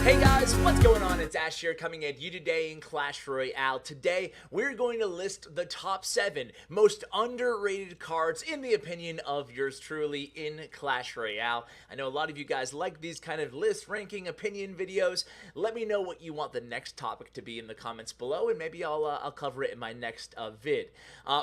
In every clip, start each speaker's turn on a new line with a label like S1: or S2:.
S1: Hey guys, what's going on? It's Ash here coming at you today in Clash Royale. Today, we're going to list the top 7 most underrated cards in the opinion of yours truly in Clash Royale. I know a lot of you guys like these kind of list ranking opinion videos. Let me know what you want the next topic to be in the comments below, and maybe I'll cover it in my next vid.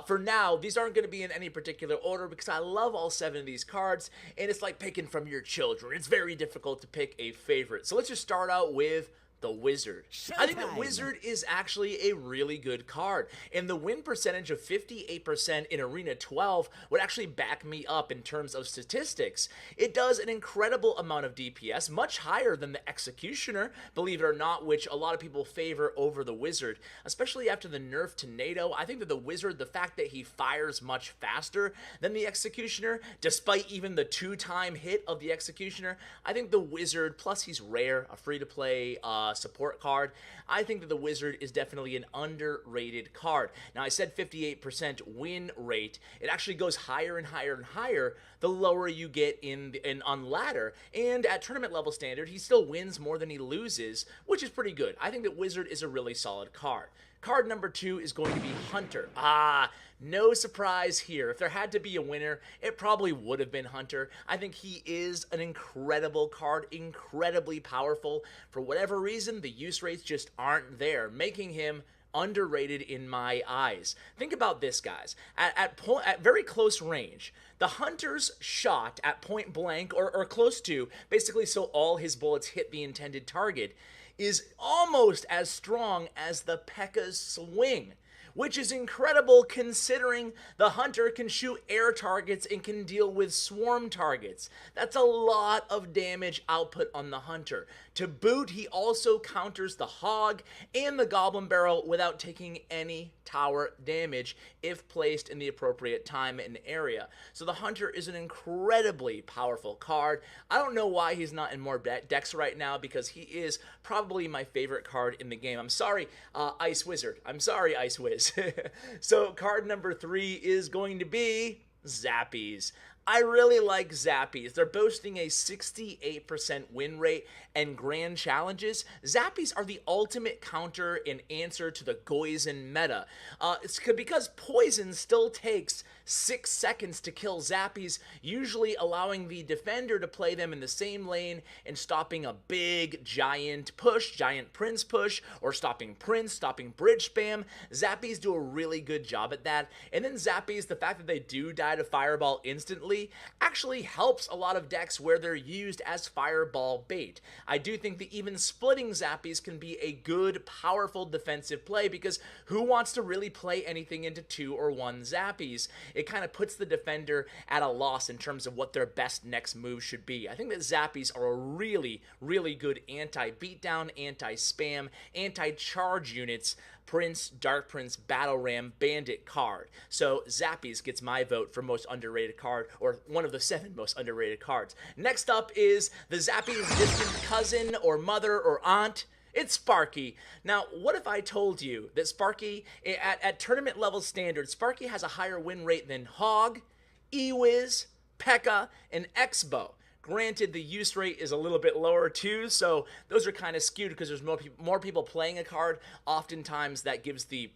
S1: For now, these aren't going to be in any particular order because I love all 7 of these cards, and it's like picking from your children. It's very difficult to pick a favorite. So let's just start out with the Wizard. I think that Wizard is actually a really good card, and the win percentage of 58% in Arena 12 would actually back me up in terms of statistics. It does an incredible amount of DPS, much higher than the Executioner, believe it or not, which a lot of people favor over the Wizard, especially after the nerf to NATO. I think that the Wizard, the fact that he fires much faster than the Executioner, despite even the 2-time hit of the Executioner, I think the Wizard, plus he's rare, a free-to-play support card, I think that the Wizard is definitely an underrated card. Now, I said 58% win rate. It actually goes higher and higher and higher the lower you get on ladder, and at tournament level standard, he still wins more than he loses, which is pretty good. I think that Wizard is a really solid card. Card number 2 is going to be Hunter. No surprise here. If there had to be a winner, it probably would have been Hunter. I think he is an incredible card, incredibly powerful. For whatever reason, the use rates just aren't there, making him underrated in my eyes. Think about this, guys. At very close range, the Hunter's shot at point blank or close to, basically so all his bullets hit the intended target, is almost as strong as the P.E.K.K.'s swing, which is incredible considering the Hunter can shoot air targets and can deal with swarm targets. That's a lot of damage output on the Hunter. To boot, he also counters the Hog and the Goblin Barrel without taking any tower damage if placed in the appropriate time and area. So the Hunter is an incredibly powerful card. I don't know why he's not in more decks right now, because he is probably my favorite card in the game. I'm sorry, Ice Wizard. I'm sorry, Ice Wiz. So card number 3 is going to be Zappies. I really like Zappies. They're boasting a 68% win rate and grand challenges. Zappies are the ultimate counter and answer to the Goizen meta. It's because Poison still takes 6 seconds to kill Zappies, usually allowing the defender to play them in the same lane and stopping a big giant push, giant Prince push, or stopping Prince, stopping bridge spam. Zappies do a really good job at that. And then Zappies, the fact that they do die to Fireball instantly, actually helps a lot of decks where they're used as fireball bait. I do think that even splitting Zappies can be a good, powerful defensive play, because who wants to really play anything into 2 or 1 Zappies? It kind of puts the defender at a loss in terms of what their best next move should be. I think that Zappies are a really, really good anti-beatdown, anti-spam, anti-charge units Prince, Dark Prince, Battle Ram, Bandit card. So Zappies gets my vote for most underrated card, or one of the 7 most underrated cards. Next up is the Zappies' distant cousin or mother or aunt. It's Sparky. Now, what if I told you that Sparky, at tournament level standard, Sparky has a higher win rate than Hog, Ewiz, P.E.K.K.A, and X-Bow? Granted, the use rate is a little bit lower too, so those are kind of skewed because there's more people playing a card. Oftentimes, that gives the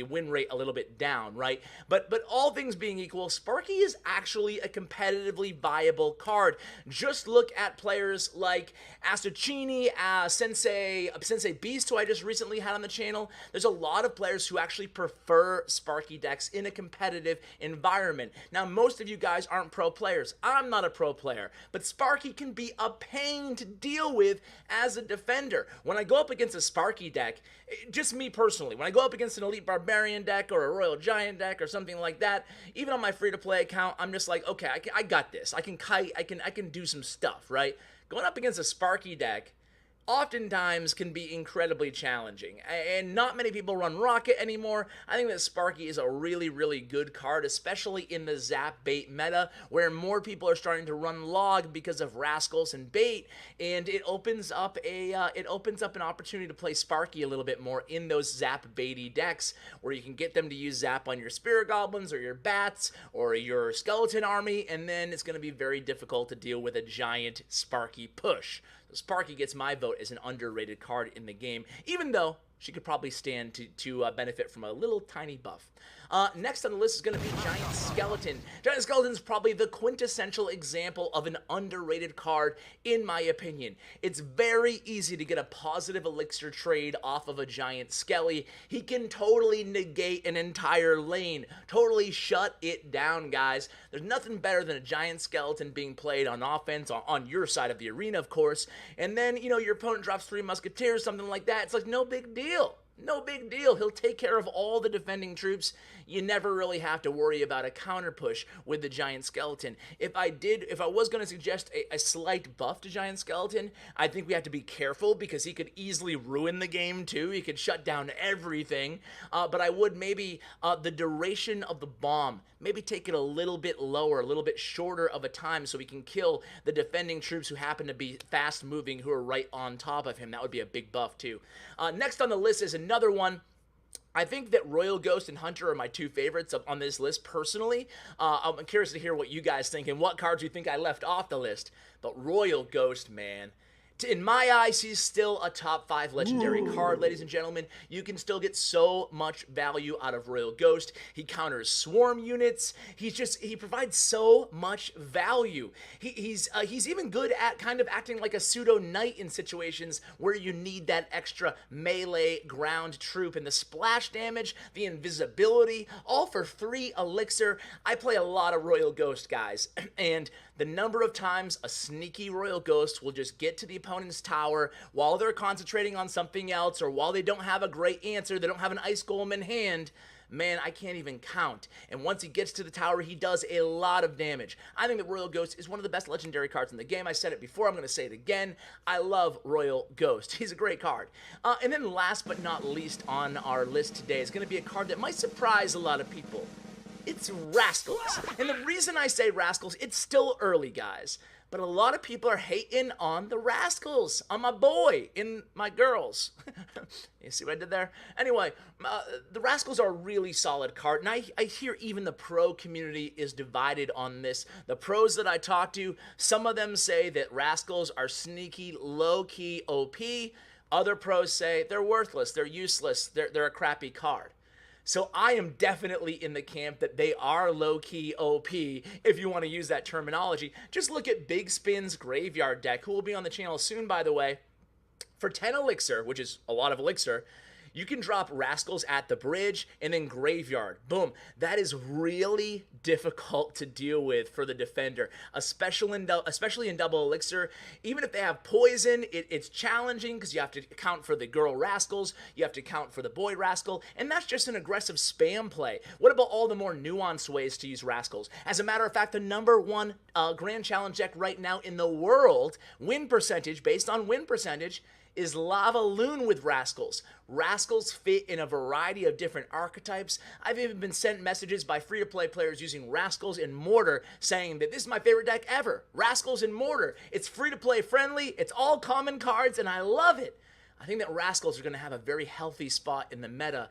S1: win rate a little bit down, right? But all things being equal, Sparky is actually a competitively viable card. Just look at players like Asocini, Sensei Beast, who I just recently had on the channel. There's a lot of players who actually prefer Sparky decks in a competitive environment. Now, most of you guys aren't pro players. I'm not a pro player, but Sparky can be a pain to deal with as a defender. When I go up against a Sparky deck, just me personally, when I go up against an Elite Barbarian deck or a Royal Giant deck or something like that, even on my free-to-play account, I'm just like, okay, I got this. I can kite, I can do some stuff, right? Going up against a Sparky deck oftentimes can be incredibly challenging, and not many people run Rocket anymore. I think that Sparky is a really, really good card, especially in the Zap Bait meta, where more people are starting to run Log because of Rascals and Bait, and it opens up an opportunity to play Sparky a little bit more in those Zap Baity decks, where you can get them to use Zap on your Spirit Goblins or your Bats or your Skeleton Army, and then it's going to be very difficult to deal with a giant Sparky push. Sparky gets my vote as an underrated card in the game, even though she could probably stand to benefit from a little tiny buff. Next on the list is going to be Giant Skeleton. Giant Skeleton is probably the quintessential example of an underrated card, in my opinion. It's very easy to get a positive elixir trade off of a Giant Skelly. He can totally negate an entire lane, totally shut it down, guys. There's nothing better than a Giant Skeleton being played on offense, on your side of the arena, of course, and then, you know, your opponent drops 3 Musketeers, something like that. It's like, no big deal. No big deal. He'll take care of all the defending troops. You never really have to worry about a counter push with the Giant Skeleton. If I was going to suggest a slight buff to Giant Skeleton, I think we have to be careful because he could easily ruin the game too. He could shut down everything. But I would maybe, the duration of the bomb, maybe take it a little bit lower, a little bit shorter of a time so we can kill the defending troops who happen to be fast moving, who are right on top of him. That would be a big buff too. Next on the list is another one. I think that Royal Ghost and Hunter are my 2 favorites on this list personally. I'm curious to hear what you guys think and what cards you think I left off the list. But Royal Ghost, man. In my eyes, he's still a top 5 legendary card, ladies and gentlemen. You can still get so much value out of Royal Ghost. He counters swarm units. He provides so much value. He's even good at kind of acting like a pseudo knight in situations where you need that extra melee ground troop, and the splash damage, the invisibility, all for 3 elixir. I play a lot of Royal Ghost, guys, and the number of times a sneaky Royal Ghost will just get to the opponent's tower while they're concentrating on something else, or while they don't have a great answer, they don't have an Ice Golem in hand, man, I can't even count. And once he gets to the tower, he does a lot of damage. I think that Royal Ghost is one of the best legendary cards in the game. I said it before, I'm going to say it again. I love Royal Ghost. He's a great card. And then last but not least on our list today is going to be a card that might surprise a lot of people. It's Rascals. And the reason I say Rascals, it's still early, guys, but a lot of people are hating on the Rascals, on my boy and my girls. You see what I did there? Anyway, the Rascals are a really solid card, and I hear even the pro community is divided on this. The pros that I talk to, some of them say that Rascals are sneaky, low-key OP. Other pros say they're worthless, they're useless, they're a crappy card. So I am definitely in the camp that they are low-key OP, if you want to use that terminology. Just look at Big Spin's Graveyard deck, who will be on the channel soon, by the way. For 10 elixir, which is a lot of elixir, you can drop Rascals at the bridge and then Graveyard. Boom. That is really difficult to deal with for the defender, especially in double elixir. Even if they have poison, it's challenging because you have to account for the girl Rascals, you have to account for the boy Rascal, and that's just an aggressive spam play. What about all the more nuanced ways to use Rascals? As a matter of fact, the #1 Grand Challenge deck right now in the world, win percentage, based on win percentage, is Lava Loon with Rascals. Rascals fit in a variety of different archetypes. I've even been sent messages by free-to-play players using Rascals and Mortar saying that this is my favorite deck ever. Rascals and Mortar. It's free-to-play friendly, it's all common cards, and I love it. I think that Rascals are going to have a very healthy spot in the meta,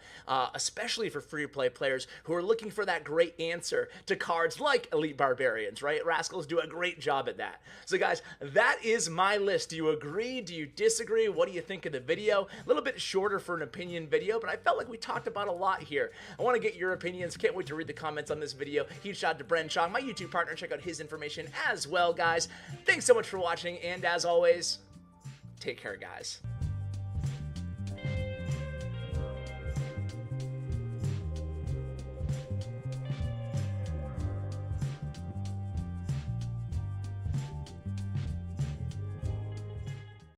S1: especially for free-to-play players who are looking for that great answer to cards like Elite Barbarians, right? Rascals do a great job at that. So guys, that is my list. Do you agree? Do you disagree? What do you think of the video? A little bit shorter for an opinion video, but I felt like we talked about a lot here. I want to get your opinions. Can't wait to read the comments on this video. Huge shout out to Bren Chong, my YouTube partner. Check out his information as well, guys. Thanks so much for watching, and as always, take care, guys.